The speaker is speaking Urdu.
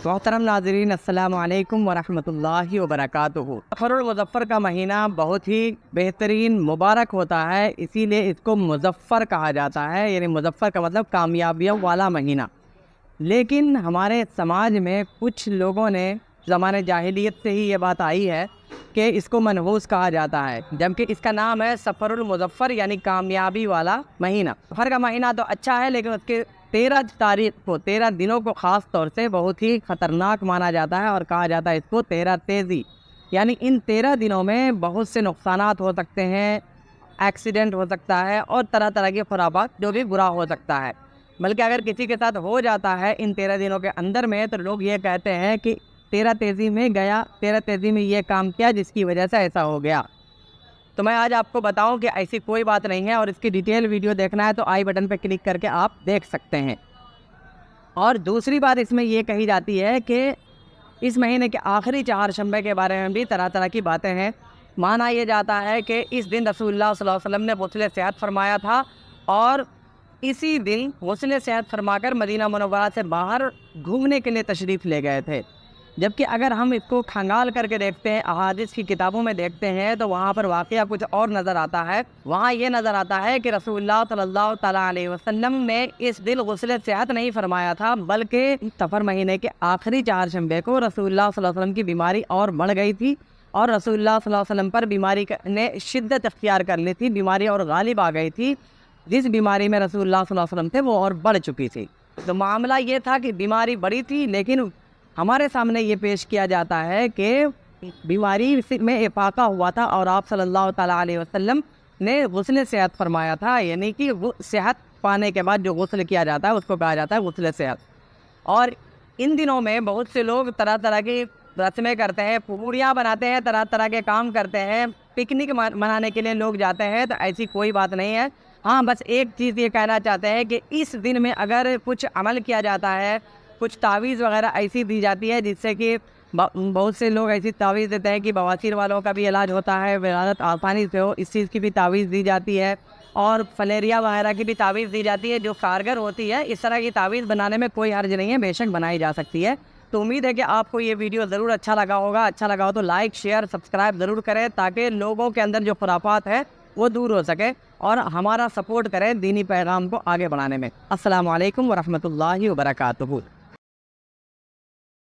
محترم ناظرین، السلام علیکم ورحمۃ اللہ وبرکاتہ۔ سفر المظفر کا مہینہ بہت ہی بہترین مبارک ہوتا ہے، اسی لیے اس کو مظفر کہا جاتا ہے، یعنی مظفر کا مطلب کامیابیوں والا مہینہ۔ لیکن ہمارے سماج میں کچھ لوگوں نے زمانے جاہلیت سے ہی یہ بات آئی ہے کہ اس کو منحوس کہا جاتا ہے، جبکہ اس کا نام ہے سفر المظفر، یعنی کامیابی والا مہینہ۔ سفر کا مہینہ تو اچھا ہے، لیکن اس کے 13 تاریخ کو، 13 دنوں کو خاص طور سے بہت ہی خطرناک مانا جاتا ہے، اور کہا جاتا ہے اس کو 13 تیزی، یعنی ان 13 دنوں میں بہت سے نقصانات ہو سکتے ہیں، ایکسیڈنٹ ہو سکتا ہے، اور طرح طرح کے خرابات جو بھی برا ہو سکتا ہے۔ بلکہ اگر کسی کے ساتھ ہو جاتا ہے ان 13 دنوں کے اندر میں، تو لوگ یہ کہتے ہیں کہ 13 تیزی میں گیا، 13 تیزی میں یہ کام کیا جس کی وجہ سے ایسا ہو گیا۔ تو میں آج آپ کو بتاؤں کہ ایسی کوئی بات نہیں ہے، اور اس کی ڈیٹیل ویڈیو دیکھنا ہے تو آئی بٹن پہ کلک کر کے آپ دیکھ سکتے ہیں۔ اور دوسری بات اس میں یہ کہی جاتی ہے کہ اس مہینے کے آخری چہارشنبے کے بارے میں بھی طرح طرح کی باتیں ہیں۔ مانا یہ جاتا ہے کہ اس دن رسول اللہ صلی اللہ علیہ وسلم نے غسل صحت فرمایا تھا، اور اسی دن غسل صحت فرما کر مدینہ منورہ سے باہر گھومنے کے لیے تشریف لے گئے تھے۔ جبکہ اگر ہم اس کو کھنگال کر کے دیکھتے ہیں، احادیث کی کتابوں میں دیکھتے ہیں، تو وہاں پر واقعہ کچھ اور نظر آتا ہے۔ وہاں یہ نظر آتا ہے کہ رسول اللہ صلی اللہ تعالیٰ علیہ وسلم نے اس دن غسل صحت نہیں فرمایا تھا، بلکہ سفر مہینے کے آخری چہارشنبے کو رسول اللہ صلی اللہ علیہ وسلم کی بیماری اور بڑھ گئی تھی، اور رسول اللہ صلی اللہ علیہ وسلم پر بیماری نے شدت اختیار کر لی تھی، بیماری اور غالب آ گئی تھی۔ جس بیماری میں رسول اللہ صلی اللہ علیہ وسلم تھے وہ اور بڑھ چکی تھی۔ تو معاملہ یہ تھا کہ بیماری بڑی تھی، لیکن ہمارے سامنے یہ پیش کیا جاتا ہے کہ بیماری میں افاقہ ہوا تھا، اور آپ صلی اللہ تعالیٰ علیہ وسلم نے غسل صحت فرمایا تھا، یعنی کہ صحت پانے کے بعد جو غسل کیا جاتا ہے اس کو کہا جاتا ہے غسل صحت۔ اور ان دنوں میں بہت سے لوگ طرح طرح کی رسمیں کرتے ہیں، پوڑیاں بناتے ہیں، طرح طرح کے کام کرتے ہیں، پکنک منانے کے لیے لوگ جاتے ہیں۔ تو ایسی کوئی بات نہیں ہے۔ ہاں، بس ایک چیز یہ کہنا چاہتے ہیں کہ اس دن میں اگر کچھ عمل کیا جاتا ہے، کچھ تعویذ وغیرہ ایسی دی جاتی ہے جس سے کہ بہت سے لوگ ایسی تعویذ دیتے ہیں کہ بواسیر والوں کا بھی علاج ہوتا ہے، ولادت آسانی سے ہو، اس چیز کی بھی تعویذ دی جاتی ہے، اور فلیریا وغیرہ کی بھی تعویذ دی جاتی ہے جو کارگر ہوتی ہے۔ اس طرح کی تعویذ بنانے میں کوئی حرج نہیں ہے، بے شک بنائی جا سکتی ہے۔ تو امید ہے کہ آپ کو یہ ویڈیو ضرور اچھا لگا ہوگا۔ اچھا لگا ہو تو لائک، شیئر، سبسکرائب ضرور کریں، تاکہ لوگوں کے اندر جو خرافات ہے وہ دور ہو سکے، اور ہمارا سپورٹ کریں دینی پیغام کو آگے بڑھانے میں۔ السلام علیکم ورحمۃ اللہ وبرکاتہ۔